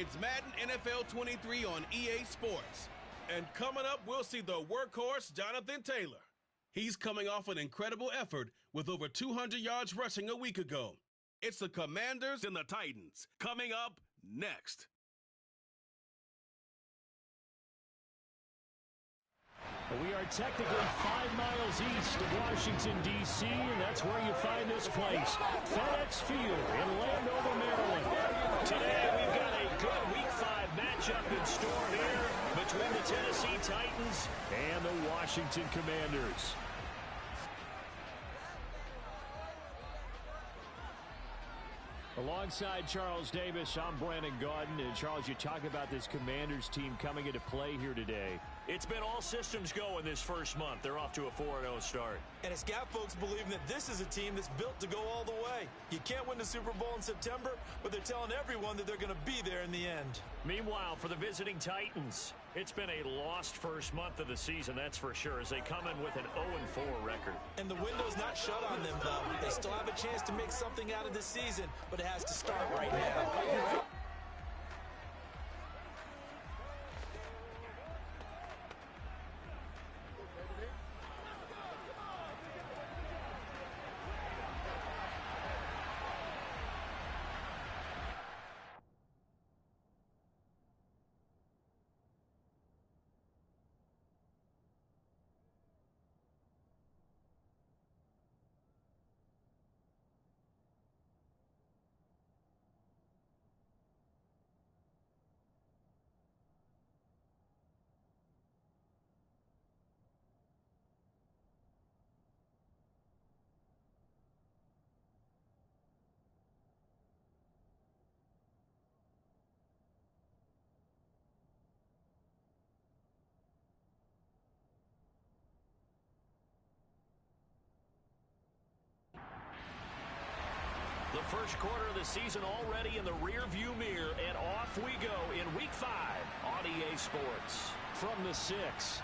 It's Madden NFL 23 on EA Sports. And coming up, we'll see the workhorse, Jonathan Taylor. He's coming off an incredible effort with over 200 yards rushing a week ago. It's the Commanders and the Titans. Coming up next. We are technically 5 miles east of Washington, D.C., and that's where you find this place, FedEx Field in Landover, Maryland. Today, we've got a good Week 5 matchup in store here between the Tennessee Titans and the Washington Commanders. Alongside Charles Davis, I'm Brandon Gaudin. And Charles, you talk about this Commanders team coming into play here today. It's been all systems go in this first month. They're off to a 4-0 start. And it's got folks believing that this is a team that's built to go all the way. You can't win the Super Bowl in September, but they're telling everyone that they're going to be there in the end. Meanwhile, for the visiting Titans, it's been a lost first month of the season, that's for sure, as they come in with an 0-4 record. And the window's not shut on them, though. They still have a chance to make something out of this season, but it has to start right now. The first quarter of the season already in the rearview mirror, and off we go in Week 5 on EA Sports. From the 6.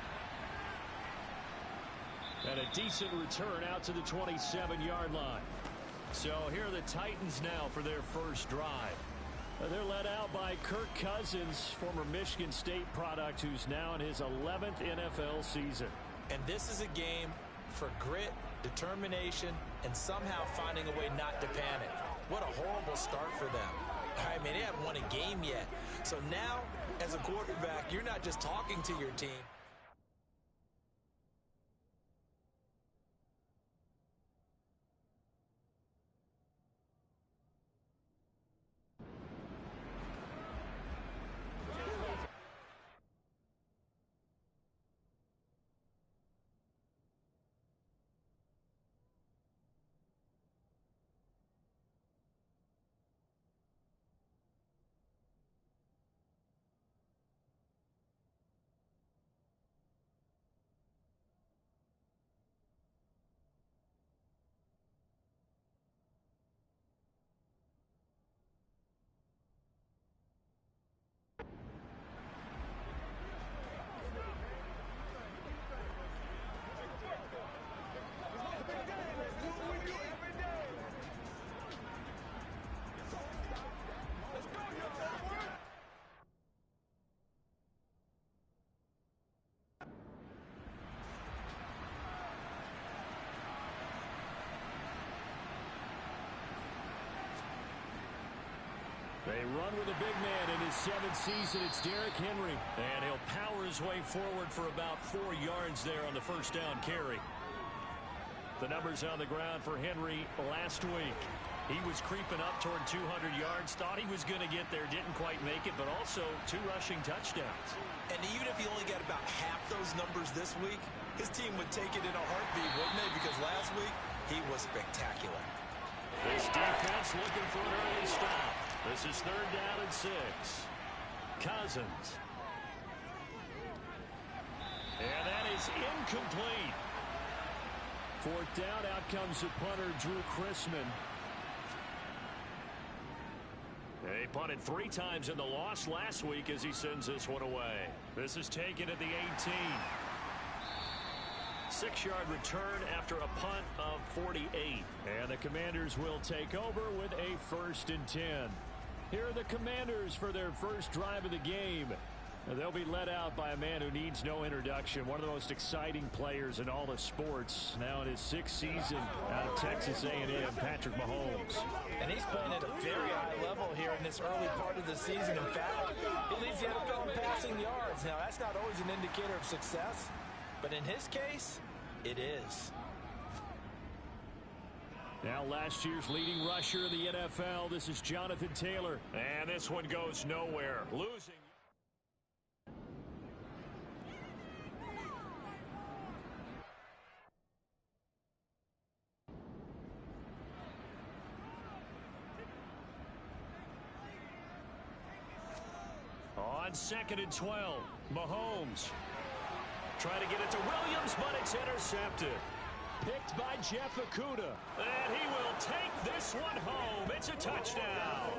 And a decent return out to the 27-yard line. So here are the Titans now for their first drive. They're led out by Kirk Cousins, former Michigan State product, who's now in his 11th NFL season. And this is a game for grit, determination, and somehow finding a way not to panic. What a horrible start for them. I mean, they haven't won a game yet. So now, as a quarterback, you're not just talking to your team. They run with a big man in his 7th season. It's Derrick Henry. And he'll power his way forward for about 4 yards there on the first down carry. The numbers on the ground for Henry last week. He was creeping up toward 200 yards. Thought he was going to get there. Didn't quite make it, but also 2 rushing touchdowns. And even if he only got about half those numbers this week, his team would take it in a heartbeat, wouldn't they? Because last week, he was spectacular. This defense looking for an early stop. This is 3rd down and 6. Cousins. And that is incomplete. 4th down, out comes the punter, Drew Chrisman. They punted 3 times in the loss last week as he sends this one away. This is taken at the 18. 6-yard return after a punt of 48. And the Commanders will take over with a 1st and 10. Here are the Commanders for their first drive of the game. They'll be led out by a man who needs no introduction, one of the most exciting players in all of sports, now in his 6th season out of Texas A&M, Patrick Mahomes. And he's playing at a very high level here in this early part of the season. In fact, he leads the NFL in passing yards. Now, that's not always an indicator of success, but in his case, it is. Now last year's leading rusher in the NFL, this is Jonathan Taylor. And this one goes nowhere, losing. On 2nd and 12, Mahomes trying to get it to Williams, but it's intercepted. Picked by Jeff Okudah. And he will take this one home. It's a touchdown.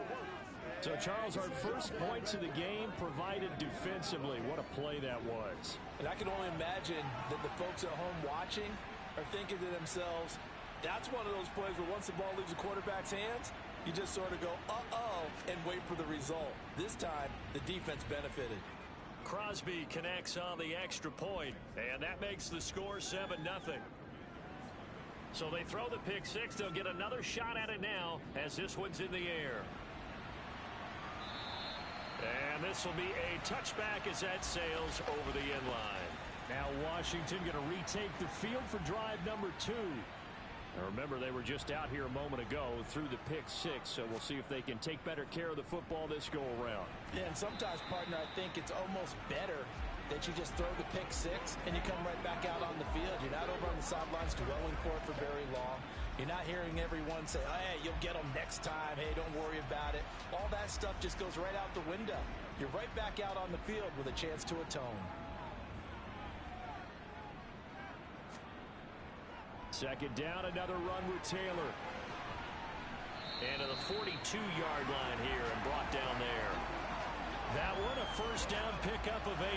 So, Charles, our first points of the game provided defensively. What a play that was. And I can only imagine that the folks at home watching are thinking to themselves, that's one of those plays where once the ball leaves the quarterback's hands, you just sort of go, uh-oh, and wait for the result. This time, the defense benefited. Crosby connects on the extra point, and that makes the score 7-0. So they throw the pick six. They'll get another shot at it now as this one's in the air. And this will be a touchback as that sails over the end line. Now Washington going to retake the field for drive number 2. Now remember, they were just out here a moment ago through the pick six, so we'll see if they can take better care of the football this go-around. Yeah, and sometimes, partner, I think it's almost better that you just throw the pick six and you come right back out on the field. You're not over on the sidelines dwelling for it for very long. You're not hearing everyone say, oh, hey, you'll get them next time. Hey, don't worry about it. All that stuff just goes right out the window. You're right back out on the field with a chance to atone. Second down, another run with Taylor. And to the 42-yard line here and brought down there. That one a first down pickup of 8.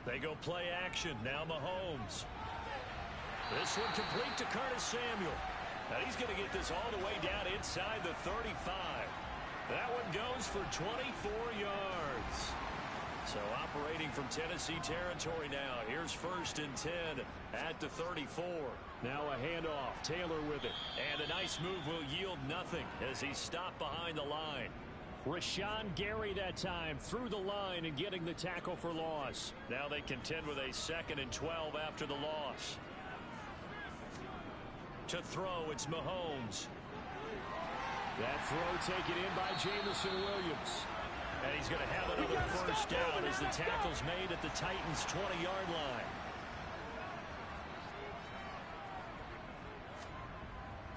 They go play action. Now Mahomes. This one complete to Curtis Samuel. Now he's going to get this all the way down inside the 35. That one goes for 24 yards. So operating from Tennessee territory now. Here's 1st and 10 at the 34. Now a handoff. Taylor with it. And a nice move will yield nothing as he's stopped behind the line. Rashawn Gary that time through the line and getting the tackle for loss. Now they contend with a 2nd and 12 after the loss. To throw, it's Mahomes. That throw taken in by Jamison Williams. And he's going to have another first down as the tackle's made at the Titans' 20-yard line.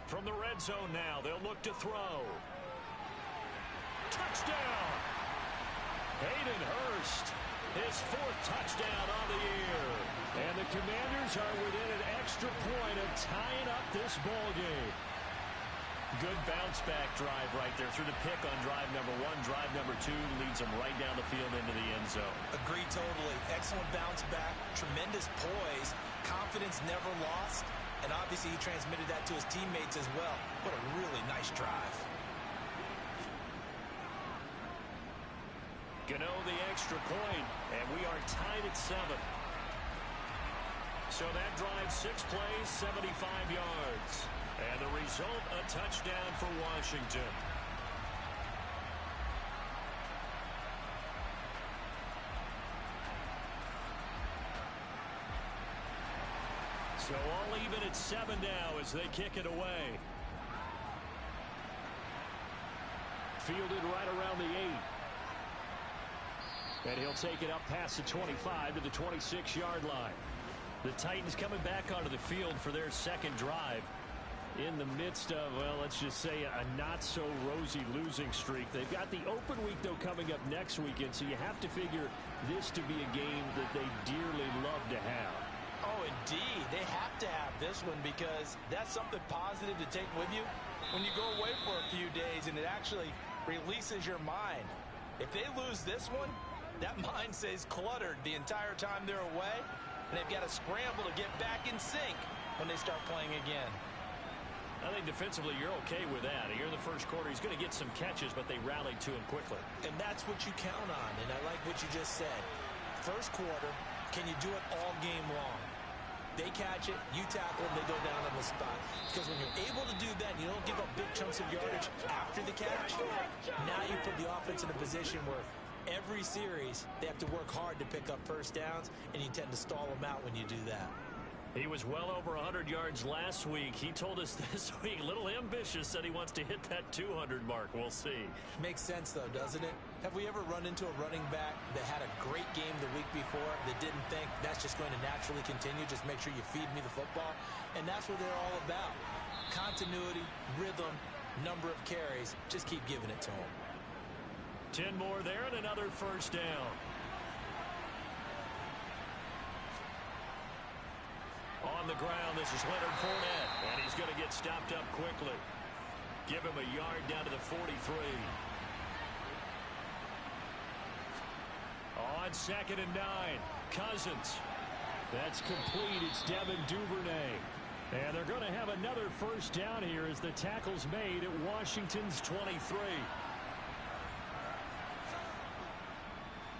From the red zone now, they'll look to throw. Touchdown! Hayden Hurst, his 4th touchdown on the year. And the Commanders are within an extra point of tying up this ball game. Good bounce-back drive right there through the pick on drive number 1. Drive number 2 leads them right down the field into the end zone. Agreed totally. Excellent bounce-back, tremendous poise, confidence never lost, and obviously he transmitted that to his teammates as well. What a really nice drive. Gano the extra point, and we are tied at 7. So that drive 6 plays, 75 yards. And the result, a touchdown for Washington. So all even at 7 now as they kick it away. Fielded right around the 8. And he'll take it up past the 25 to the 26-yard line. The Titans coming back onto the field for their 2nd drive. In the midst of, well, let's just say a not-so-rosy losing streak. They've got the open week, though, coming up next weekend, so you have to figure this to be a game that they dearly love to have. Oh, indeed. They have to have this one because that's something positive to take with you when you go away for a few days, and it actually releases your mind. If they lose this one, that mind stays cluttered the entire time they're away, and they've got to scramble to get back in sync when they start playing again. I think defensively you're okay with that. Here in the first quarter, he's going to get some catches, but they rallied to him quickly. And that's what you count on, and I like what you just said. First quarter, can you do it all game long? They catch it, you tackle them, they go down on the spot. Because when you're able to do that, you don't give up big chunks of yardage after the catch. Now you put the offense in a position where every series they have to work hard to pick up first downs, and you tend to stall them out when you do that. He was well over 100 yards last week. He told us this week, a little ambitious, said he wants to hit that 200 mark. We'll see. Makes sense, though, doesn't it? Have we ever run into a running back that had a great game the week before that didn't think that's just going to naturally continue? Just make sure you feed me the football. And that's what they're all about. Continuity, rhythm, number of carries. Just keep giving it to them. 10 more there and another first down. On the ground, this is Leonard Fournette, and he's going to get stopped up quickly. Give him a yard down to the 43. On 2nd and 9, Cousins. That's complete. It's Devin Duvernay. And they're going to have another first down here as the tackle's made at Washington's 23.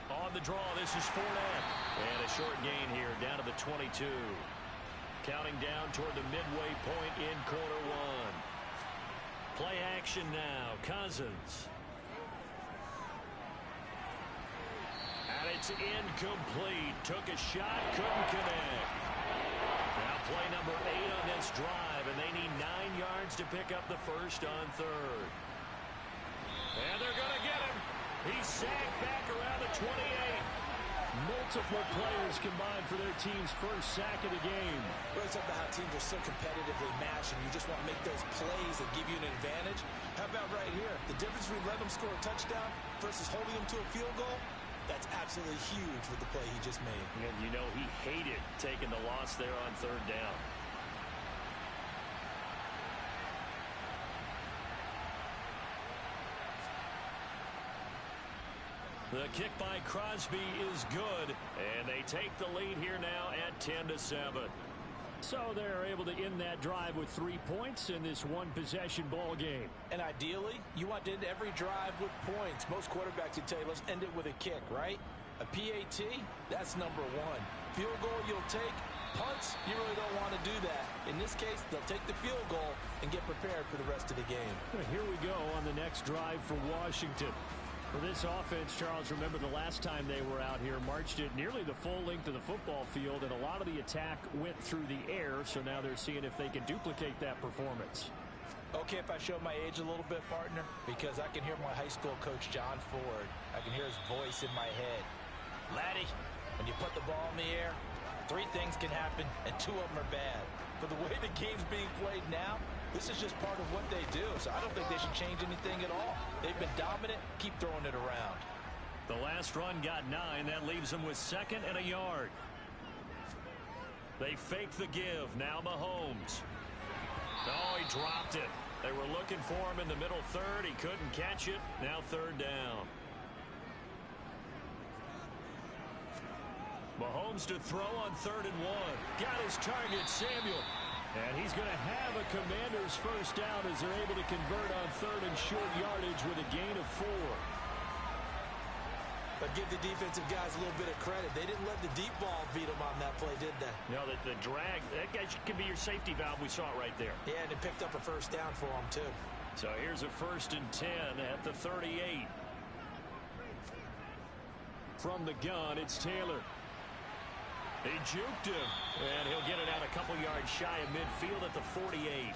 On the draw, this is Fournette. And a short gain here down to the 22. Counting down toward the midway point in quarter one. Play action now. Cousins. And it's incomplete. Took a shot, couldn't connect. Now play number 8 on this drive, and they need 9 yards to pick up the first on third. And they're going to get him. He's sacked back around the 28. Multiple players combined for their team's first sack of the game. Well, it's about how teams are so competitively matched, and you just want to make those plays that give you an advantage. How about right here? The difference between letting them score a touchdown versus holding them to a field goal, that's absolutely huge with the play he just made. And you know he hated taking the loss there on third down. The kick by Crosby is good, and they take the lead here now at 10-7. So they're able to end that drive with 3 points in this one-possession ball game. And ideally, you want to end every drive with points. Most quarterbacks would tell you, let's end it with a kick, right? A PAT, that's number 1. Field goal you'll take. Punts, you really don't want to do that. In this case, they'll take the field goal and get prepared for the rest of the game. Well, here we go on the next drive for Washington. For this offense, Charles, remember the last time they were out here, marched it nearly the full length of the football field, and a lot of the attack went through the air, so now they're seeing if they can duplicate that performance. Okay, if I show my age a little bit, partner, because I can hear my high school coach, John Ford. I can hear his voice in my head. Laddie, when you put the ball in the air, 3 things can happen, and 2 of them are bad. For the way the game's being played now, this is just part of what they do, so I don't think they should change anything at all. They've been dominant. Keep throwing it around. The last run got 9. That leaves them with 2nd and a yard. They fake the give. Now Mahomes. Oh, he dropped it. They were looking for him in the middle third. He couldn't catch it. Now 3rd down. Mahomes to throw on 3rd and 1. Got his target, Samuel. And he's going to have a Commander's first down as they're able to convert on 3rd and short yardage with a gain of 4. But give the defensive guys a little bit of credit. They didn't let the deep ball beat them on that play, did they? No, the drag, that guy can be your safety valve. We saw it right there. Yeah, and it picked up a first down for them, too. So here's a 1st and 10 at the 38. From the gun, it's Taylor. He juked him, and he'll get it out a couple yards shy of midfield at the 48.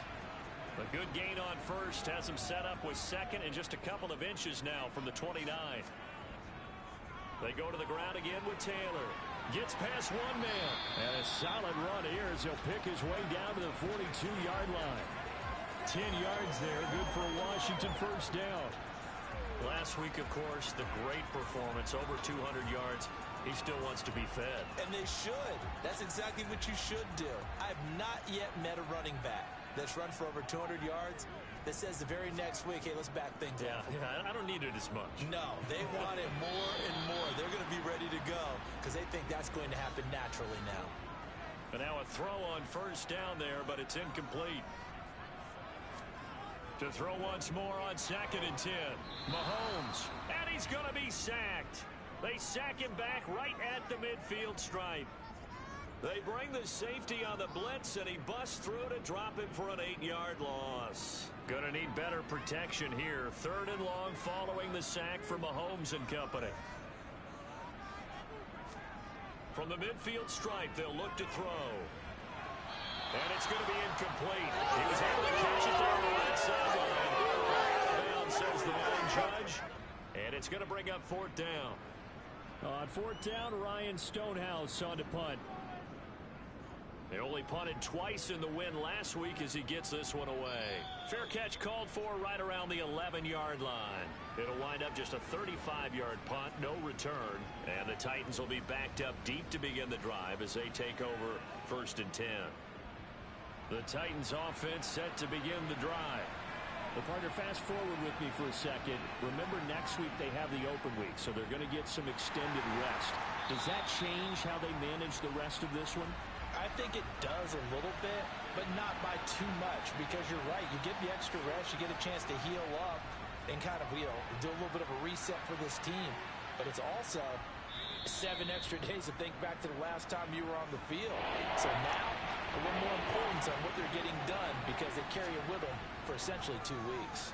A good gain on 1st, has him set up with 2nd and just a couple of inches now from the 29. They go to the ground again with Taylor. Gets past 1 man. And a solid run here as he'll pick his way down to the 42-yard line. 10 yards there, good for a Washington first down. Last week, of course, the great performance, over 200 yards. He still wants to be fed. And they should. That's exactly what you should do. I've not yet met a running back that's run for over 200 yards that says the very next week, hey, let's back things up. Yeah, I don't need it as much. No, they want it more and more. They're going to be ready to go because they think that's going to happen naturally now. And now a throw on first down there, but it's incomplete. To throw once more on 2nd and 10. Mahomes, and he's going to be sacked. They sack him back right at the midfield stripe. They bring the safety on the blitz, and he busts through to drop him for an 8-yard loss. Going to need better protection here. 3rd and long following the sack for Mahomes and company. From the midfield stripe, they'll look to throw. And it's going to be incomplete. He was able to catch it there on the right sideline. Down, says the line judge. And it's going to bring up 4th down. On 4th down, Ryan Stonehouse on to punt. They only punted twice in the win last week as he gets this one away. Fair catch called for right around the 11-yard line. It'll wind up just a 35-yard punt, no return. And the Titans will be backed up deep to begin the drive as they take over 1st and 10. The Titans offense set to begin the drive. Well, partner, fast forward with me for a second. Remember, next week they have the open week, so they're going to get some extended rest. Does that change how they manage the rest of this one? I think it does a little bit, but not by too much, because you're right. You get the extra rest, you get a chance to heal up and kind of, do a little bit of a reset for this team. But it's also 7 extra days to think back to the last time you were on the field. So now, a little more importance on what they're getting done because they carry it with them for essentially 2 weeks.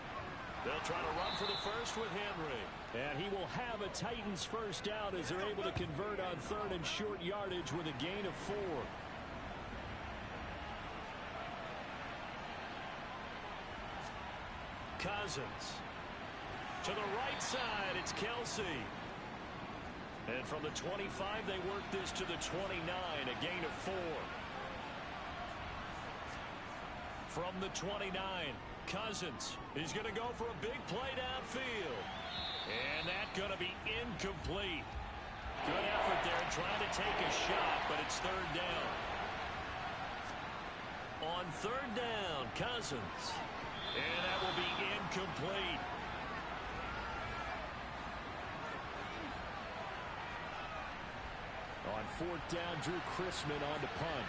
They'll try to run for the first with Henry. And he will have a Titans first down as they're able to convert on 3rd and short yardage with a gain of 4. Cousins. To the right side, it's Kelsey. And from the 25, they work this to the 29, a gain of 4. From the 29, Cousins. He's going to go for a big play downfield. And that's going to be incomplete. Good effort there trying to take a shot, but it's 3rd down. On 3rd down, Cousins. And that will be incomplete. On 4th down, Drew Chrisman on to punt.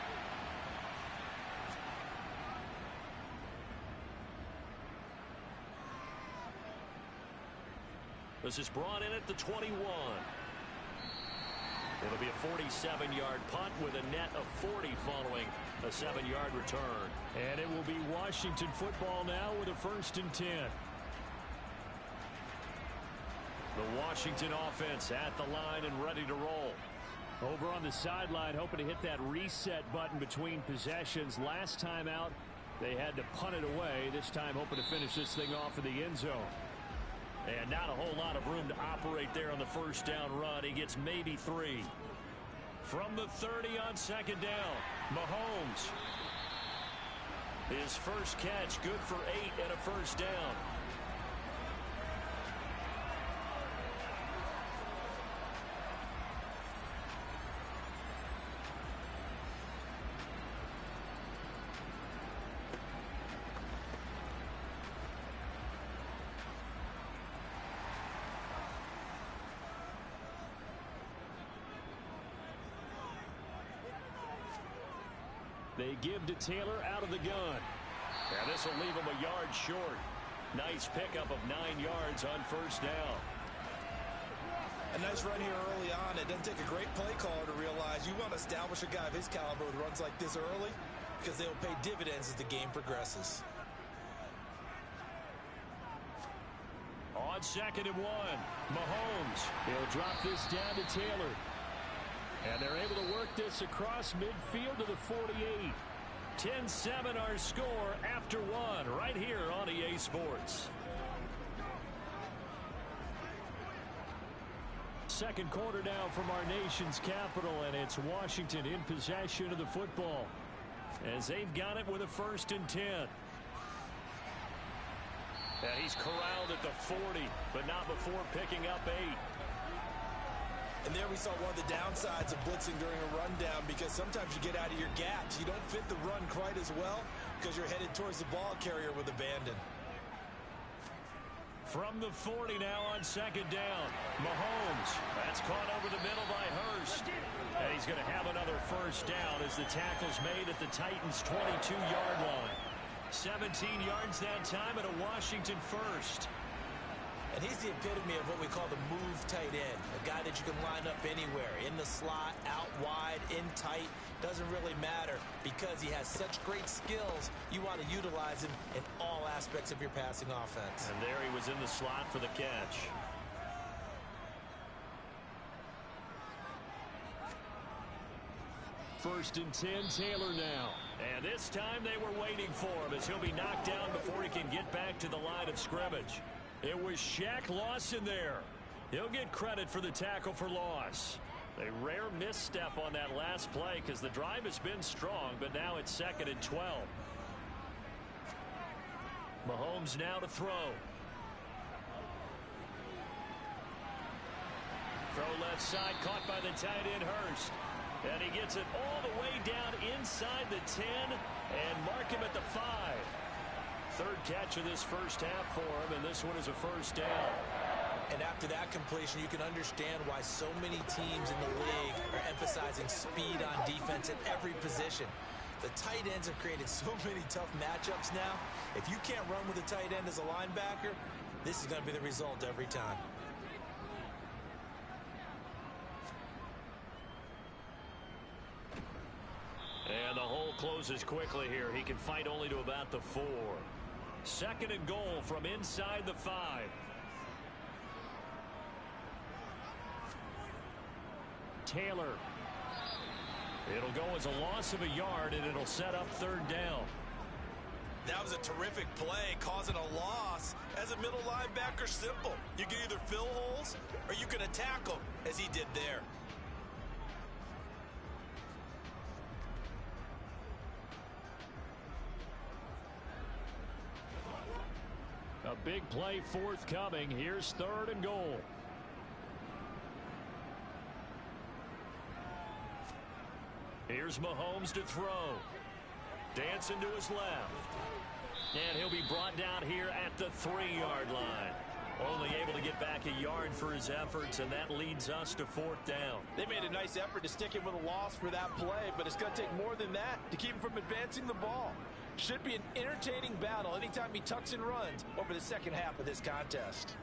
This is brought in at the 21. It'll be a 47-yard punt with a net of 40 following a 7-yard return. And it will be Washington football now with a 1st and 10. The Washington offense at the line and ready to roll. Over on the sideline, hoping to hit that reset button between possessions. Last time out, they had to punt it away. This time hoping to finish this thing off in the end zone. And not a whole lot of room to operate there on the first down run. He gets maybe 3. From the 30 on 2nd down, Mahomes. His first catch, good for 8 and a first down. They give to Taylor out of the gun. And this will leave him a yard short. Nice pickup of 9 yards on first down. A nice run here early on. It doesn't take a great play caller to realize you want to establish a guy of his caliber who runs like this early because they'll pay dividends as the game progresses. On 2nd and 1, Mahomes. He'll drop this down to Taylor. And they're able to work this across midfield to the 48. 10-7 our score after 1 right here on EA Sports. Second quarter now from our nation's capital, and it's Washington in possession of the football as they've got it with a 1st and 10. And he's corralled at the 40, but not before picking up 8. And there we saw one of the downsides of blitzing during a rundown because sometimes you get out of your gaps. You don't fit the run quite as well. because you're headed towards the ball carrier with abandon. From the 40 now on second down. Mahomes. That's caught over the middle by Hurst. And he's going to have another first down as the tackle's made at the Titans' 22-yard line. 17 yards that time and a Washington first. And he's the epitome of what we call the move tight end. A guy that you can line up anywhere. In the slot, out wide, in tight. Doesn't really matter because he has such great skills. You want to utilize him in all aspects of your passing offense. And there he was in the slot for the catch. First and 10, Taylor now. And this time they were waiting for him as he'll be knocked down before he can get back to the line of scrimmage. It was Shaq Lawson there. He'll get credit for the tackle for loss. A rare misstep on that last play because the drive has been strong, but now it's 2nd and 12. Mahomes now to throw. Throw left side, caught by the tight end Hurst. And he gets it all the way down inside the 10 and mark him at the 5. Third catch of this first half for him, and this one is a first down. And after that completion, you can understand why so many teams in the league are emphasizing speed on defense at every position. The tight ends have created so many tough matchups now. If you can't run with a tight end as a linebacker, this is going to be the result every time. And the hole closes quickly here. He can fight only to about the 4. 2nd and goal from inside the 5. Taylor. It'll go as a loss of a yard, and it'll set up 3rd down. That was a terrific play, causing a loss. As a middle linebacker, simple. You can either fill holes or you can attack them, as he did there. A big play forthcoming. Here's 3rd and goal. Here's Mahomes to throw. Dancing to his left. And he'll be brought down here at the 3-yard line. Only able to get back a yard for his efforts, and that leads us to 4th down. They made a nice effort to stick him with a loss for that play, but it's going to take more than that to keep him from advancing the ball. Should be an entertaining battle anytime he tucks and runs over the second half of this contest.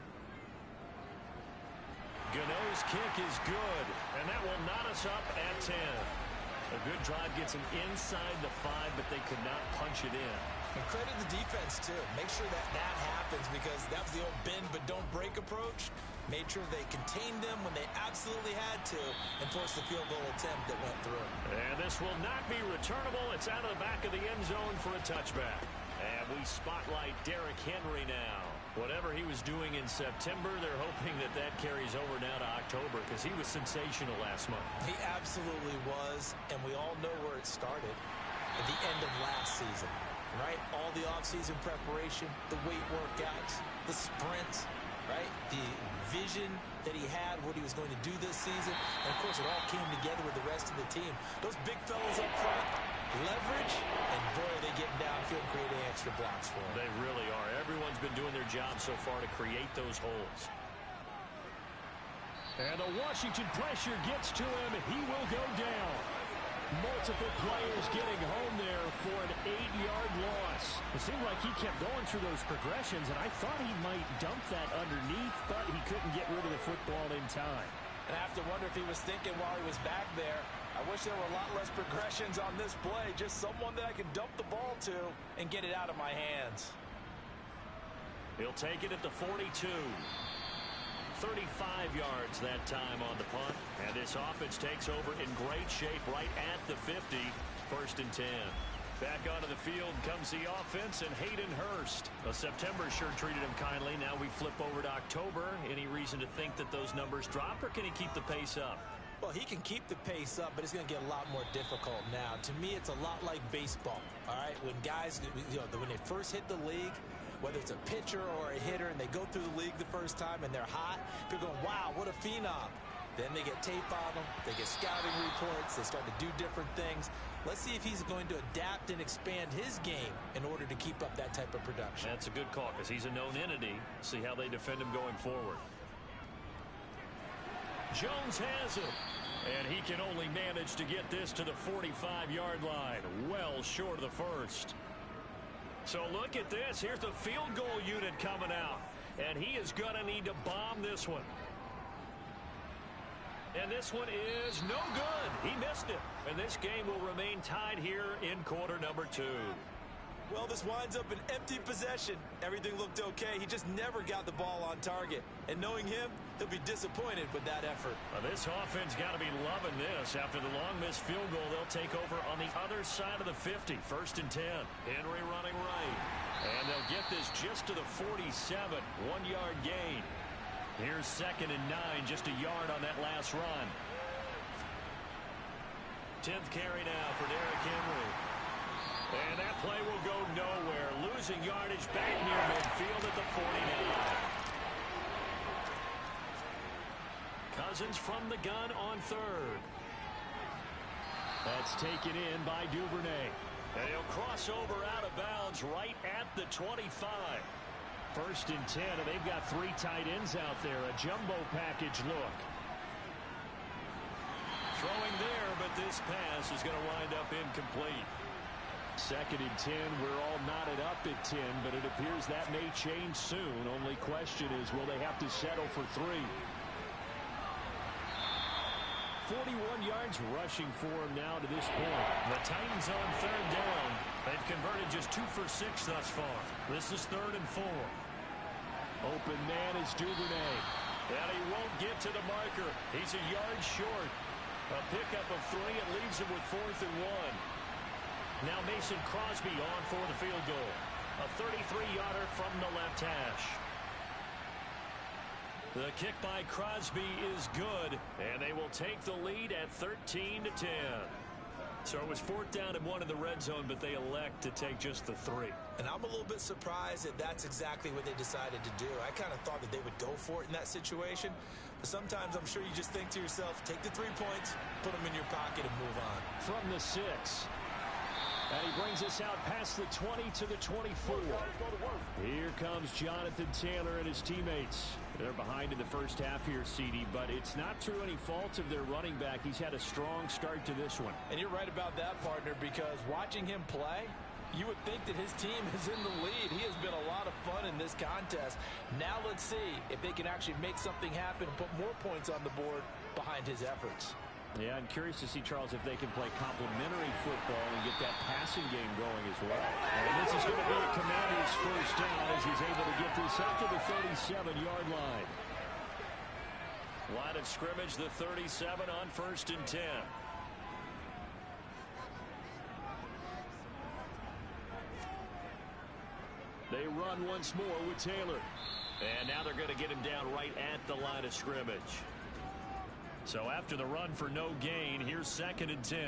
Gano's kick is good, and that will knot us up at 10. A good drive gets him inside the 5, but they could not punch it in. And credit the defense, too. Make sure that happens because that was the old bend but don't break approach. Made sure they contained them when they absolutely had to and forced the field goal attempt that went through. And this will not be returnable. It's out of the back of the end zone for a touchback. And we spotlight Derrick Henry now. Whatever he was doing in September, they're hoping that that carries over now to October because he was sensational last month. He absolutely was, and we all know where it started. At the end of last season, right? All the offseason preparation, the weight workouts, the sprints, right? The vision that he had, what he was going to do this season. And, of course, it all came together with the rest of the team. Those big fellas up front, leverage, and, boy, are they getting downfield and creating extra blocks for him. They really are. Everyone's been doing their job so far to create those holes. And the Washington pressure gets to him. He will go down. Multiple players getting home there for an 8-yard loss. It seemed like he kept going through those progressions, and I thought he might dump that underneath, but he couldn't get rid of the football in time. And I have to wonder if he was thinking while he was back there, I wish there were a lot less progressions on this play. Just someone that I can dump the ball to and get it out of my hands. He'll take it at the 42. 35 yards that time on the punt. And this offense takes over in great shape right at the 50. 1st and 10. Back onto the field comes the offense and Hayden Hurst. Well, September sure treated him kindly. Now we flip over to October. Any reason to think that those numbers drop, or can he keep the pace up? Well, he can keep the pace up, but it's going to get a lot more difficult now. To me, it's a lot like baseball, all right? When guys, when they first hit the league, whether it's a pitcher or a hitter, and they go through the league the first time and they're hot, you're going, wow, what a phenom. Then they get tape on him. They get scouting reports. They start to do different things. Let's see if he's going to adapt and expand his game in order to keep up that type of production. That's a good call because he's a known entity. See how they defend him going forward. Jones has it. And he can only manage to get this to the 45-yard line. Well short of the first. So look at this. Here's the field goal unit coming out. And he is going to need to bomb this one. And this one is no good. He missed it. And this game will remain tied here in quarter number 2. Well, this winds up an empty possession. Everything looked okay. He just never got the ball on target. And knowing him, he'll be disappointed with that effort. Well, this offense got to be loving this. After the long missed field goal, they'll take over on the other side of the 50. 1st and 10. Henry running right. And they'll get this just to the 47. 1-yard gain. Here's 2nd and 9. Just a yard on that last run. 10th carry now for Derrick Henry. And that play will go nowhere. Losing yardage back near midfield at the 49. Cousins from the gun on 3rd. That's taken in by Duvernay. And he'll cross over out of bounds right at the 25. 1st and 10, and they've got 3 tight ends out there. A jumbo package look. Throwing there, but this pass is going to wind up incomplete. 2nd and 10, we're all knotted up at 10, but it appears that may change soon. Only question is, will they have to settle for 3? 41 yards rushing for him now to this point. The Titans on 3rd down. They've converted just 2 for 6 thus far. This is 3rd and 4. Open man is Duvernay. And he won't get to the marker. He's a yard short. A pickup of 3. It leaves him with 4th and 1. Now Mason Crosby on for the field goal. A 33-yarder from the left hash. The kick by Crosby is good, and they will take the lead at 13-10. So it was 4th down and 1 in the red zone, but they elect to take just the 3. And I'm a little bit surprised that that's exactly what they decided to do. I kind of thought that they would go for it in that situation. But sometimes I'm sure you just think to yourself, take the 3 points, put them in your pocket, and move on. From the 6. And he brings us out past the 20 to the 24. Here comes Jonathan Taylor and his teammates. They're behind in the first half here, CD, but it's not through any fault of their running back. He's had a strong start to this one. And you're right about that, partner, because watching him play, you would think that his team is in the lead. He has been a lot of fun in this contest. Now let's see if they can actually make something happen and put more points on the board behind his efforts. Yeah, I'm curious to see, Charles, if they can play complementary football and get that passing game going as well. And this is going to be a Commander's first down as he's able to get this up to the 37-yard line. Line of scrimmage, the 37 on 1st and 10. They run once more with Taylor. And now they're going to get him down right at the line of scrimmage. So after the run for no gain, here's 2nd and 10.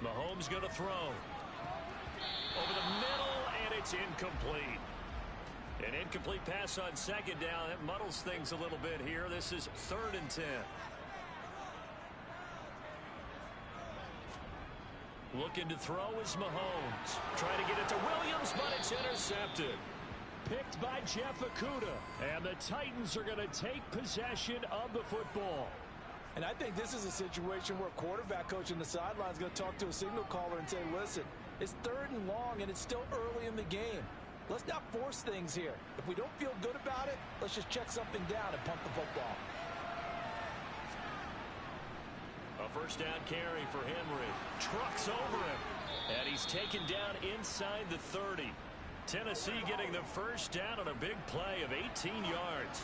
Mahomes going to throw. Over the middle, and it's incomplete. An incomplete pass on 2nd down. That muddles things a little bit here. This is 3rd and 10. Looking to throw is Mahomes. Trying to get it to Williams, but it's intercepted. Picked by Jeff Okudah. And the Titans are going to take possession of the football. And I think this is a situation where quarterback coach on the sideline is going to talk to a signal caller and say, listen, it's 3rd and long and it's still early in the game. Let's not force things here. If we don't feel good about it, let's just check something down and punt the football. A 1st down carry for Henry. Trucks over him. And he's taken down inside the 30. Tennessee getting the 1st down on a big play of 18 yards.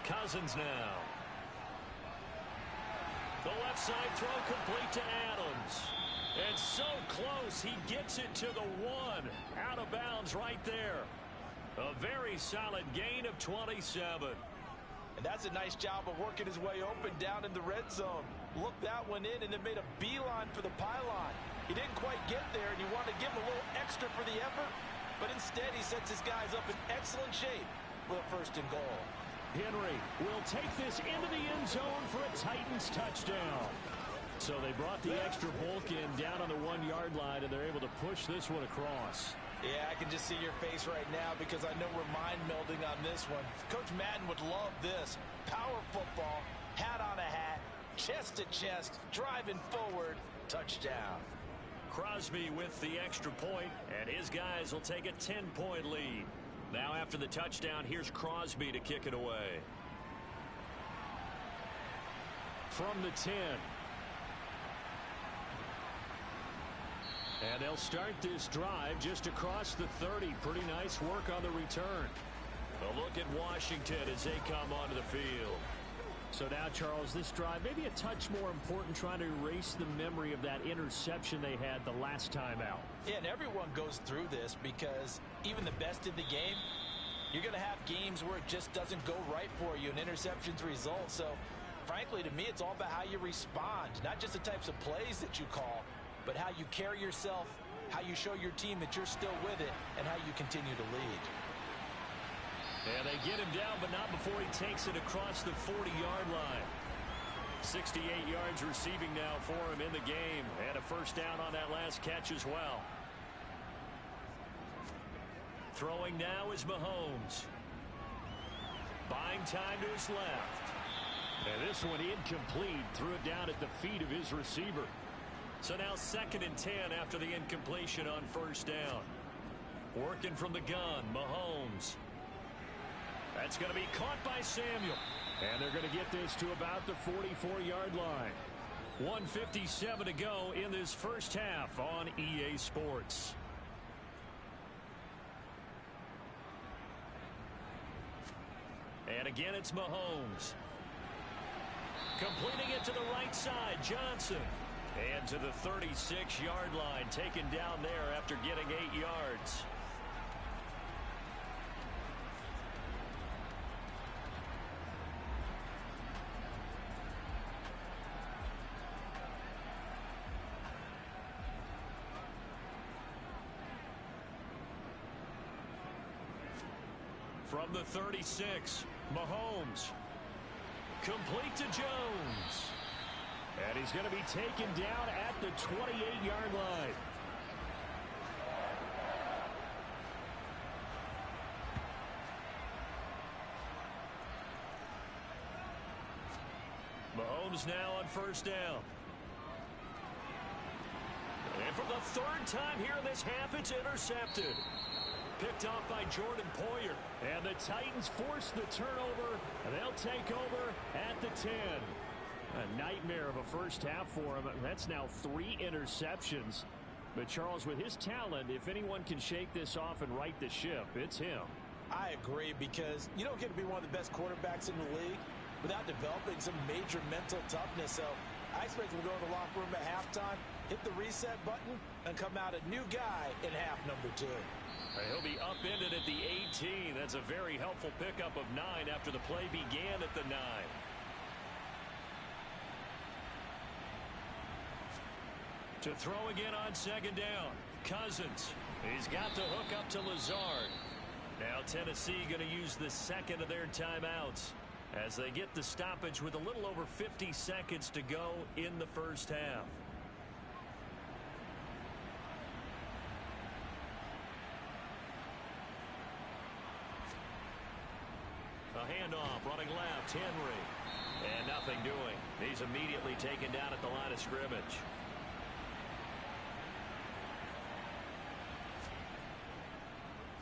Cousins now. The left side throw complete to Adams. And so close, he gets it to the 1. Out of bounds right there. A very solid gain of 27. And that's a nice job of working his way open down in the red zone. Looked that one in and then made a beeline for the pylon. He didn't quite get there, and you want to give him a little extra for the effort, but instead he sets his guys up in excellent shape for the 1st and goal. Henry will take this into the end zone for a Titans touchdown. So they brought the extra bulk in down on the 1-yard line, and they're able to push this one across. Yeah, I can just see your face right now because I know we're mind melding on this one. Coach Madden would love this. Power football, hat on a hat, chest to chest, driving forward, touchdown. Crosby with the extra point, and his guys will take a 10-point lead. Now after the touchdown, here's Crosby to kick it away. From the 10. And they'll start this drive just across the 30. Pretty nice work on the return. A look at Washington as they come onto the field. So now, Charles, this drive maybe a touch more important, trying to erase the memory of that interception they had the last time out. Yeah, and everyone goes through this because even the best in the game, you're going to have games where it just doesn't go right for you and interceptions result. So, frankly, to me, it's all about how you respond, not just the types of plays that you call, but how you carry yourself, how you show your team that you're still with it, and how you continue to lead. And they get him down, but not before he takes it across the 40-yard line. 68 yards receiving now for him in the game, and a 1st down on that last catch as well. Throwing now is Mahomes. Buying time to his left. And this one incomplete. Threw it down at the feet of his receiver. So now 2nd and 10 after the incompletion on 1st down. Working from the gun, Mahomes. That's going to be caught by Samuel. And they're going to get this to about the 44-yard line. 1:57 to go in this 1st half on EA Sports. And again, it's Mahomes. Completing it to the right side, Johnson. And to the 36-yard line, taken down there after getting 8 yards. From the 36, Mahomes. Complete to Jones. And he's going to be taken down at the 28-yard line. Mahomes now on 1st down. And for the 3rd time here in this half, it's intercepted. Picked off by Jordan Poyer. And the Titans force the turnover, and they'll take over at the 10. A nightmare of a 1st half for him. That's now 3 interceptions. But Charles, with his talent, if anyone can shake this off and right the ship, it's him. I agree, because you don't get to be one of the best quarterbacks in the league without developing some major mental toughness. So I expect him to go to the locker room at halftime, hit the reset button, and come out a new guy in half number 2. He'll be upended at the 18. That's a very helpful pickup of 9 after the play began at the 9. To throw again on 2nd down. Cousins. He's got the hook up to Lazard. Now Tennessee going to use the 2nd of their timeouts as they get the stoppage with a little over 50 seconds to go in the 1st half. A handoff running left, Henry. And nothing doing. He's immediately taken down at the line of scrimmage.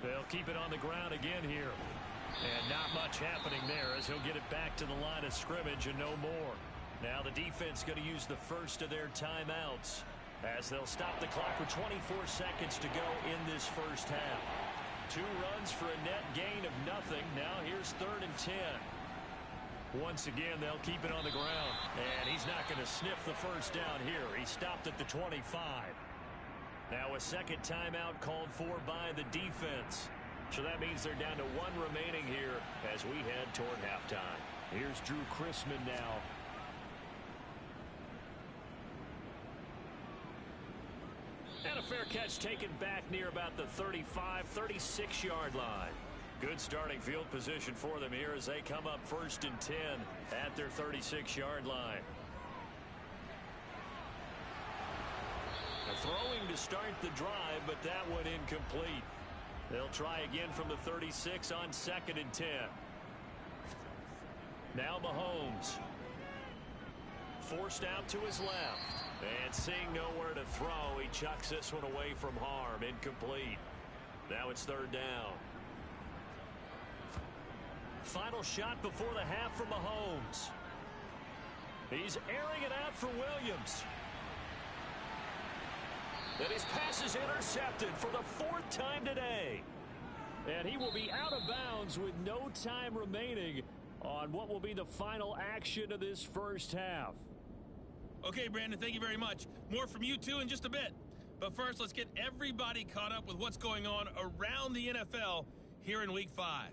They'll keep it on the ground again here. And not much happening there as he'll get it back to the line of scrimmage and no more. Now the defense going to use the 1st of their timeouts as they'll stop the clock with 24 seconds to go in this 1st half. 2 runs for a net gain of nothing. Now here's 3rd and 10. Once again, they'll keep it on the ground. And he's not going to sniff the 1st down here. He stopped at the 25. Now a 2nd timeout called for by the defense. So that means they're down to 1 remaining here as we head toward halftime. Here's Drew Chrisman now. And a fair catch taken back near about the 35, 36-yard line. Good starting field position for them here as they come up 1st and 10 at their 36-yard line. Throwing to start the drive, but that one incomplete. They'll try again from the 36 on 2nd and 10. Now Mahomes. Forced out to his left. And seeing nowhere to throw, he chucks this one away from harm. Incomplete. Now it's 3rd down. Final shot before the half from Mahomes. He's airing it out for Williams. And his pass is intercepted for the 4th time today. And he will be out of bounds with no time remaining on what will be the final action of this first half. Okay, Brandon, thank you very much. More from you two in just a bit. But first, let's get everybody caught up with what's going on around the NFL here in Week 5.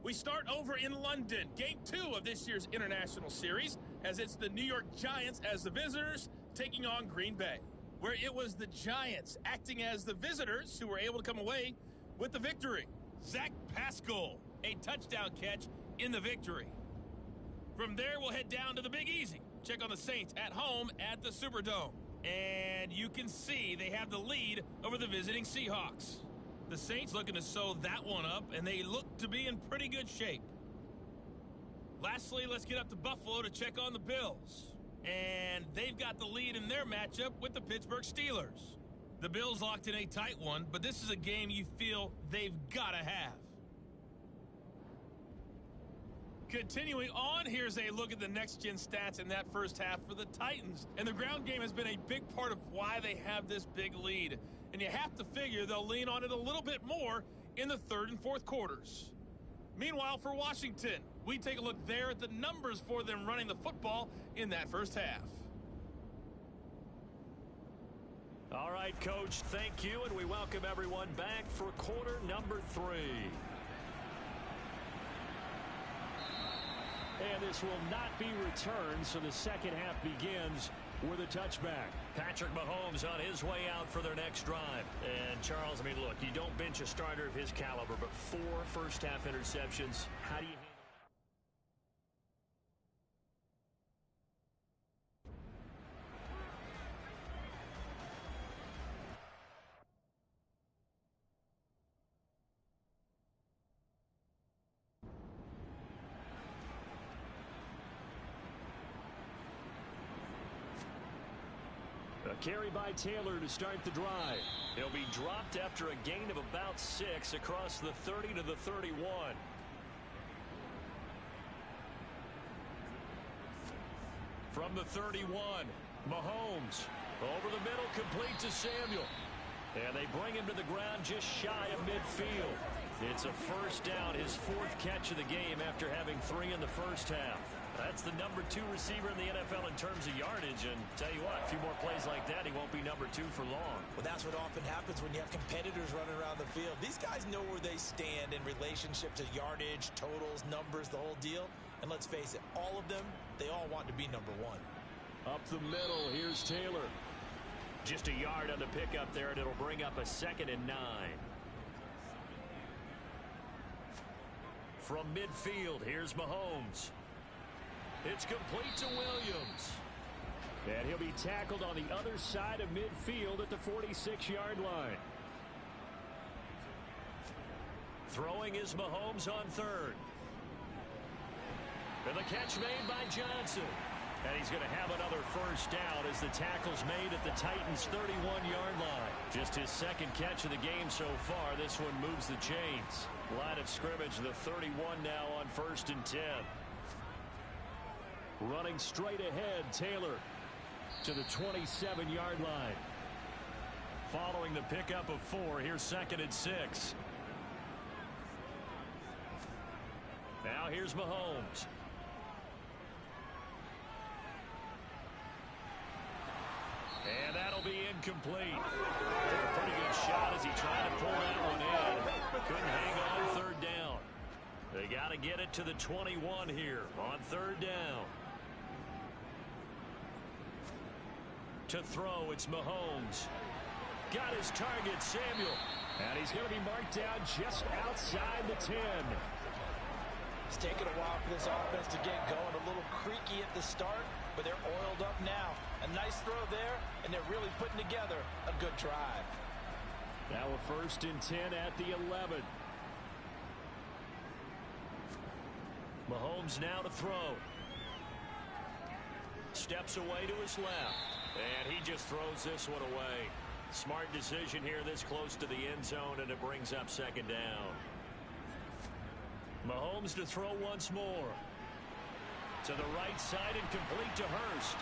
We start over in London, Game 2 of this year's International Series, as it's the New York Giants as the visitors taking on Green Bay, where it was the Giants acting as the visitors who were able to come away with the victory. Zach Pascal, a touchdown catch in the victory. From there, we'll head down to the Big Easy. Check on the Saints at home at the Superdome. And you can see they have the lead over the visiting Seahawks. The Saints looking to sew that one up, and they look to be in pretty good shape. Lastly, let's get up to Buffalo to check on the Bills. And they've got the lead in their matchup with the Pittsburgh Steelers. The Bills locked in a tight one, but this is a game you feel they've got to have. Continuing on, here's a look at the next-gen stats in that first half for the Titans. And the ground game has been a big part of why they have this big lead. And you have to figure they'll lean on it a little bit more in the 3rd and 4th quarters. Meanwhile, for Washington, we take a look there at the numbers for them running the football in that first half. All right, Coach, thank you, and we welcome everyone back for quarter number 3. And this will not be returned, so the second half begins with a touchback. Patrick Mahomes on his way out for their next drive. And, Charles, I mean, look, you don't bench a starter of his caliber, but 4 first-half interceptions. How do you handle it? A carry by Taylor to start the drive. He'll be dropped after a gain of about 6 across the 30 to the 31. From the 31, Mahomes. Over the middle, complete to Samuel. And they bring him to the ground just shy of midfield. It's a first down, his 4th catch of the game after having 3 in the first half. That's the number 2 receiver in the NFL in terms of yardage, and tell you what, a few more plays like that, he won't be number 2 for long. Well, that's what often happens when you have competitors running around the field. These guys know where they stand in relationship to yardage, totals, numbers, the whole deal. And let's face it, all of them, they all want to be number 1. Up the middle, here's Taylor. Just a yard on the pickup there, and it'll bring up a 2nd and 9. From midfield, here's Mahomes. It's complete to Williams. And he'll be tackled on the other side of midfield at the 46-yard line. Throwing is Mahomes on 3rd. And the catch made by Johnson. And he's going to have another first down as the tackle's made at the Titans' 31-yard line. Just his 2nd catch of the game so far. This one moves the chains. Line of scrimmage, the 31 now on 1st and 10. Running straight ahead, Taylor to the 27-yard line. Following the pickup of 4, here's 2nd and 6. Now here's Mahomes. And that'll be incomplete. Took a pretty good shot as he tried to pull that one in. Couldn't hang on 3rd down. They got to get it to the 21 here on third down. To throw, it's Mahomes. Got his target, Samuel. And he's going to be marked down just outside the 10. It's taken a while for this offense to get going. A little creaky at the start, but they're oiled up now. A nice throw there, and they're really putting together a good drive. Now a 1st and 10 at the 11. Mahomes now to throw. Steps away to his left. And he just throws this one away. Smart decision here this close to the end zone, and it brings up 2nd down. Mahomes to throw once more. To the right side and complete to Hurst.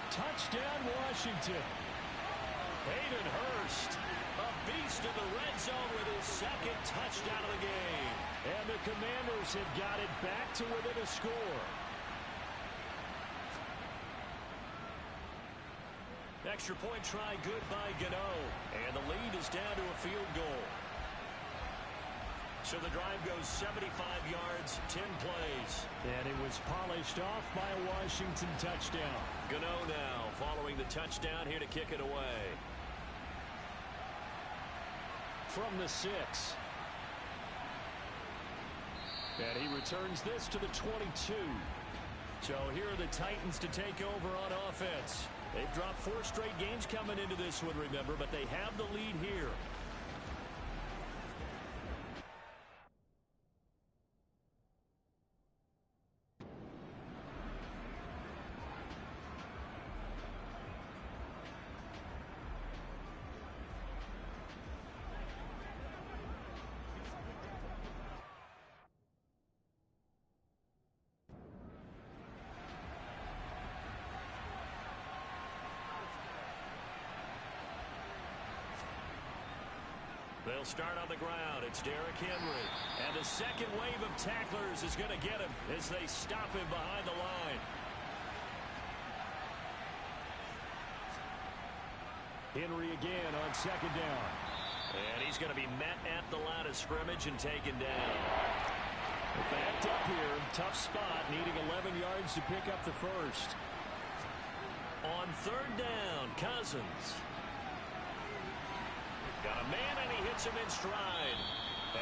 Touchdown, Washington. Hayden Hurst, a beast in the red zone with his 2nd touchdown of the game. And the Commanders have got it back to within a score. Extra point try good by Gano. And the lead is down to a field goal. So the drive goes 75 yards, 10 plays. And it was polished off by a Washington touchdown. Gano now following the touchdown here to kick it away. From the 6. And he returns this to the 22. So here are the Titans to take over on offense. They've dropped 4 straight games coming into this one, remember, but they have the lead here. They'll start on the ground. It's Derrick Henry. And the second wave of tacklers is going to get him as they stop him behind the line. Henry again on 2nd down. And he's going to be met at the line of scrimmage and taken down. Backed up here. Tough spot. Needing 11 yards to pick up the 1st. On 3rd down, Cousins. Got a man, and he hits him in stride.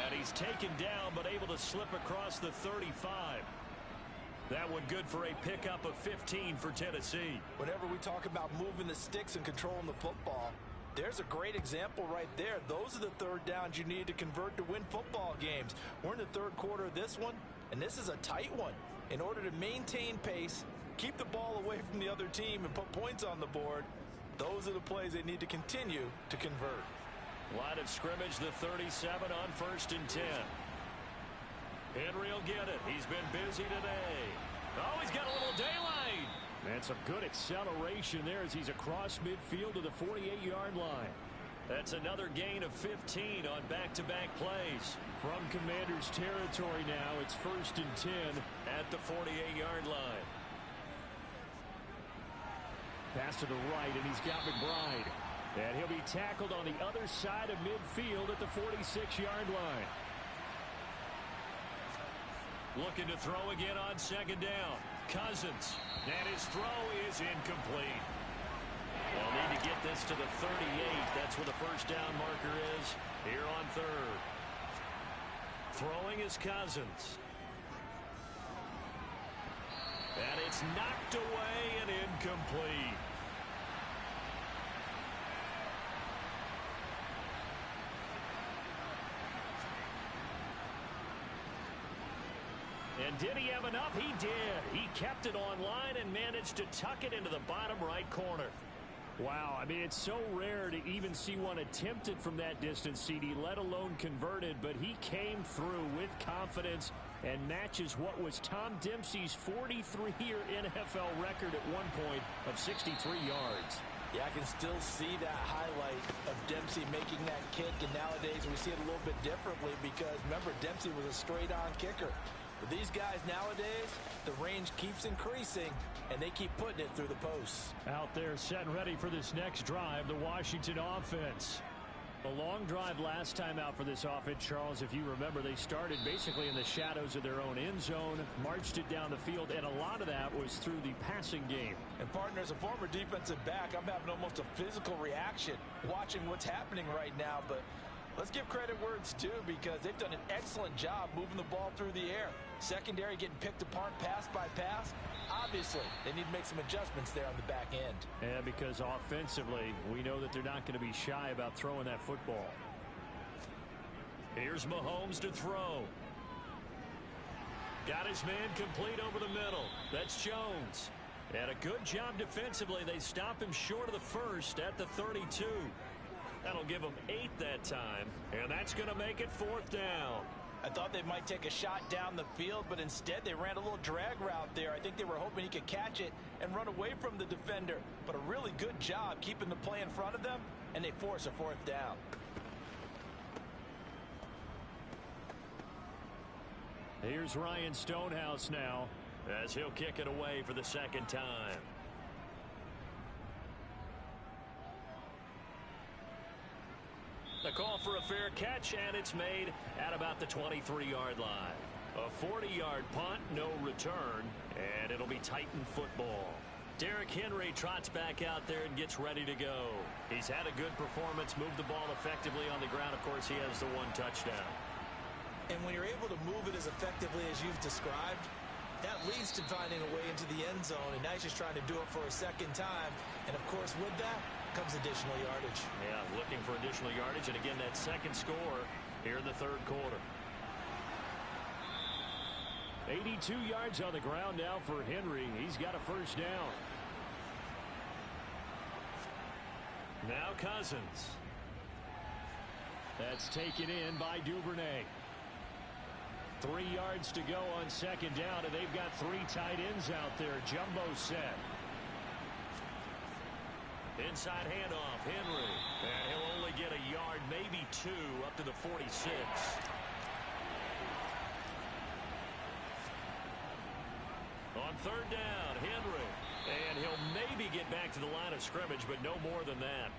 And he's taken down, but able to slip across the 35. That one good for a pickup of 15 for Tennessee. Whenever we talk about moving the sticks and controlling the football, there's a great example right there. Those are the 3rd downs you need to convert to win football games. We're in the 3rd quarter of this one, and this is a tight one. In order to maintain pace, keep the ball away from the other team, and put points on the board, those are the plays they need to continue to convert. Line of scrimmage, the 37 on 1st and 10. Henry will get it. He's been busy today. Oh, he's got a little daylight. And some good acceleration there as he's across midfield to the 48-yard line. That's another gain of 15 on back-to-back plays. From Commanders territory now, it's 1st and 10 at the 48-yard line. Pass to the right, and he's got McBride. And he'll be tackled on the other side of midfield at the 46-yard line. Looking to throw again on 2nd down. Cousins. And his throw is incomplete. They'll need to get this to the 38. That's where the 1st down marker is here on 3rd. Throwing is Cousins. And it's knocked away and incomplete. And did he have enough? He did. He kept it on line and managed to tuck it into the bottom right corner. Wow, I mean, it's so rare to even see one attempted from that distance, CD, let alone converted, but he came through with confidence and matches what was Tom Dempsey's 43-year NFL record at one point of 63 yards. Yeah, I can still see that highlight of Dempsey making that kick, and nowadays we see it a little bit differently because, remember, Dempsey was a straight-on kicker. But these guys nowadays, the range keeps increasing, and they keep putting it through the posts. Out there set and ready for this next drive, the Washington offense. A long drive last time out for this offense, Charles. If you remember, they started basically in the shadows of their own end zone, marched it down the field, and a lot of that was through the passing game. And partner, as a former defensive back, I'm having almost a physical reaction watching what's happening right now. But let's give credit where it's due, because they've done an excellent job moving the ball through the air. Secondary getting picked apart pass by pass. Obviously, they need to make some adjustments there on the back end. Yeah, because offensively, we know that they're not going to be shy about throwing that football. Here's Mahomes to throw. Got his man complete over the middle. That's Jones. And a good job defensively. They stop him short of the first at the 32. That'll give them 8 that time, and that's going to make it 4th down. I thought they might take a shot down the field, but instead they ran a little drag route there. I think they were hoping he could catch it and run away from the defender. But a really good job keeping the play in front of them, and they force a 4th down. Here's Ryan Stonehouse now, as he'll kick it away for the 2nd time. The call for a fair catch, and it's made at about the 23-yard line. A 40-yard punt, no return, and it'll be Titan football. Derrick Henry trots back out there and gets ready to go. He's had a good performance, moved the ball effectively on the ground. Of course, he has the 1 touchdown. And when you're able to move it as effectively as you've described, that leads to finding a way into the end zone, and now he's just trying to do it for a 2nd time. And, of course, with that comes additional yardage. Yeah, looking for additional yardage, and again, that 2nd score here in the 3rd quarter. 82 yards on the ground now for Henry. He's got a 1st down. Now Cousins. That's taken in by Duvernay. 3 yards to go on 2nd down, and they've got 3 tight ends out there. Jumbo set. Inside handoff, Henry. And he'll only get a yard, maybe 2, up to the 46. On 3rd down, Henry. And he'll maybe get back to the line of scrimmage, but no more than that.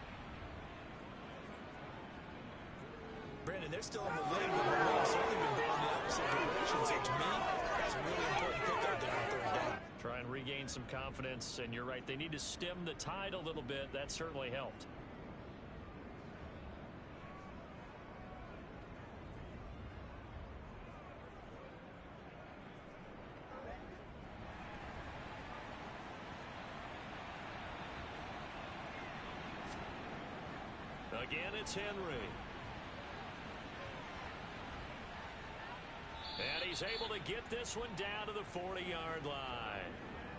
Brandon, they're still in the lead, but they've certainly been going the opposite direction. So to me, that's a really important pick out there on 3rd down. Try and regain some confidence, and you're right, they need to stem the tide a little bit. That certainly helped. Again, it's Henry. And he's able to get this one down to the 40-yard line.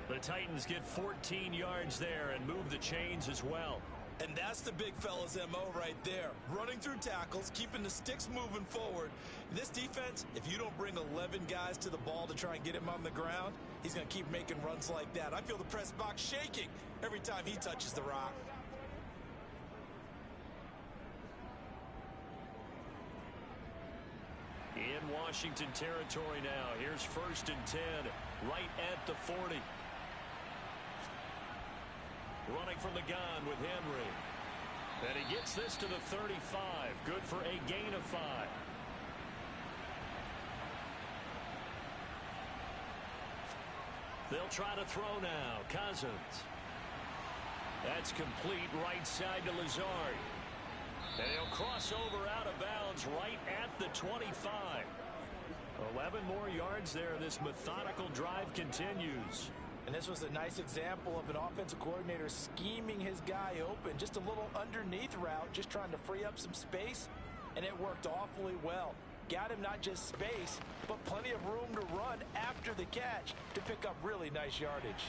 The Titans get 14 yards there and move the chains as well. And that's the big fella's MO right there. Running through tackles, keeping the sticks moving forward. This defense, if you don't bring 11 guys to the ball to try and get him on the ground, he's going to keep making runs like that. I feel the press box shaking every time he touches the rock. In Washington territory now. Here's 1st and 10, right at the 40. Running from the gun with Henry. And he gets this to the 35. Good for a gain of 5. They'll try to throw now. Cousins. That's complete right side to Lazard. And he'll cross over out of bounds right at the 25. 11 more yards there. This methodical drive continues. And this was a nice example of an offensive coordinator scheming his guy open. Just a little underneath route, just trying to free up some space. And it worked awfully well. Got him not just space, but plenty of room to run after the catch to pick up really nice yardage.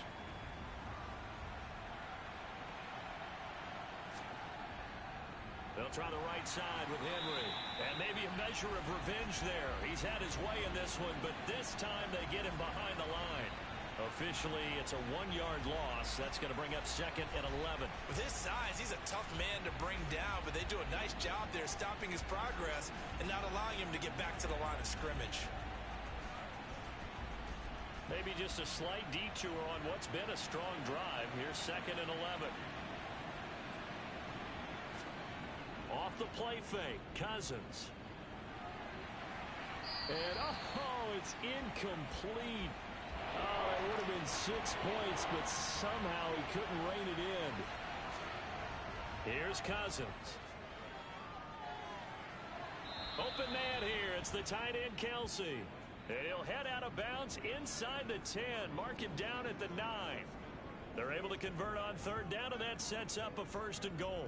They'll try the right side with Henry. And maybe a measure of revenge there. He's had his way in this one, but this time they get him behind the line. Officially, it's a 1-yard loss. That's going to bring up 2nd and 11. With his size, he's a tough man to bring down, but they do a nice job there stopping his progress and not allowing him to get back to the line of scrimmage. Maybe just a slight detour on what's been a strong drive. Here's 2nd and 11. Off the play fake. Cousins. And, oh, it's incomplete. Oh, it would have been 6 points, but somehow he couldn't rein it in. Here's Cousins. Open man here. It's the tight end, Kelsey. And he'll head out of bounds inside the 10. Mark him down at the 9. They're able to convert on third down, and that sets up a 1st and goal.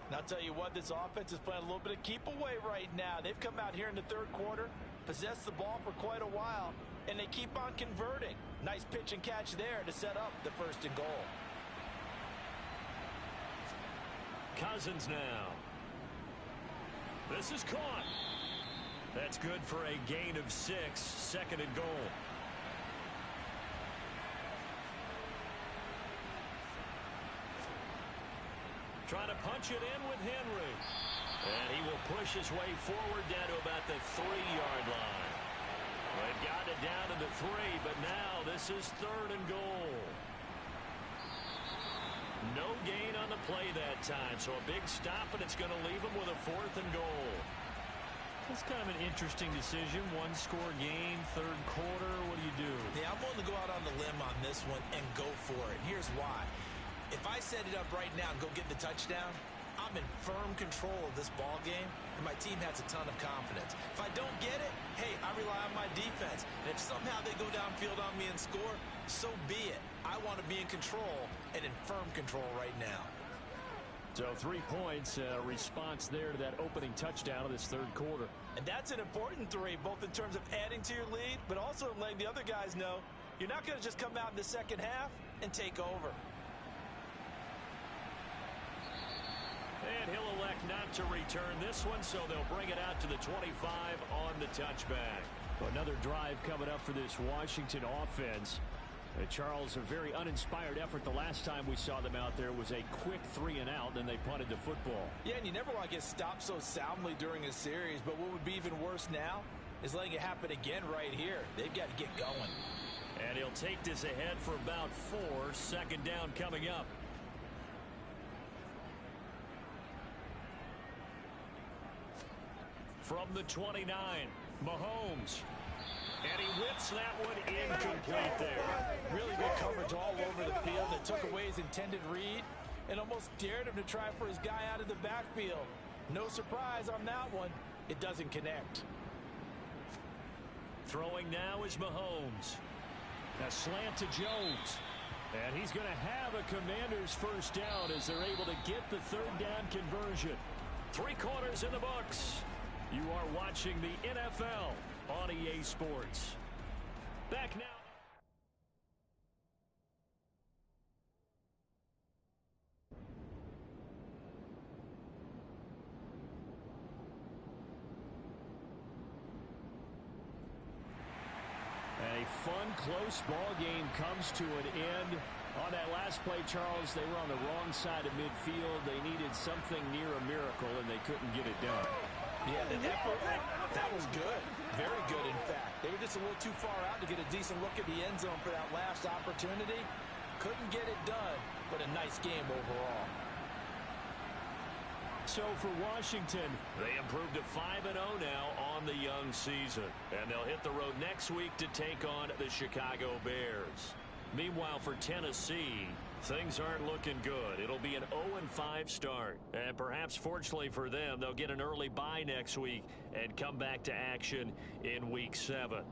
And I'll tell you what, this offense is playing a little bit of keep away right now. They've come out here in the third quarter, possessed the ball for quite a while, and they keep on converting. Nice pitch and catch there to set up the 1st and goal. Cousins now. This is caught. That's good for a gain of 6, 2nd and goal. Trying to punch it in with Henry. And he will push his way forward down to about the 3-yard line. They've gotten it down to the 3, but now this is 3rd and goal. No gain on the play that time, so a big stop, and it's going to leave him with a 4th and goal. It's kind of an interesting decision. 1-score game, 3rd quarter. What do you do? Yeah, I'm willing to go out on the limb on this one and go for it. Here's why. If I set it up right now and go get the touchdown, I'm in firm control of this ball game, and my team has a ton of confidence. If I don't get it, hey, I rely on my defense. And if somehow they go downfield on me and score, so be it. I want to be in control and in firm control right now. So 3 points, response there to that opening touchdown of this 3rd quarter. And that's an important 3, both in terms of adding to your lead, but also letting the other guys know you're not going to just come out in the second half and take over. And he'll elect not to return this one, so they'll bring it out to the 25 on the touchback. Another drive coming up for this Washington offense. Charles, a very uninspired effort. The last time we saw them out there was a quick 3-and-out, then they punted the football. Yeah, and you never want to get stopped so soundly during a series, but what would be even worse now is letting it happen again right here. They've got to get going. And he'll take this ahead for about 4. 2nd down coming up. From the 29, Mahomes. And he whips that one incomplete there. Really good coverage all over the field. It took away his intended read and almost dared him to try for his guy out of the backfield. No surprise on that one. It doesn't connect. Throwing now is Mahomes. A slant to Jones. And he's going to have a Commanders 1st down as they're able to get the 3rd down conversion. 3 quarters in the books. You are watching the NFL on EA Sports. Back now. A fun, close ball game comes to an end. On that last play, Charles, they were on the wrong side of midfield. They needed something near a miracle, and they couldn't get it done. Yeah, the effort, that was good. Very good, in fact. They were just a little too far out to get a decent look at the end zone for that last opportunity. Couldn't get it done, but a nice game overall. So for Washington, they improved to 5-0 now on the young season. And they'll hit the road next week to take on the Chicago Bears. Meanwhile, for Tennessee, things aren't looking good. It'll be an 0-5 start. And perhaps fortunately for them, they'll get an early bye next week and come back to action in Week 7.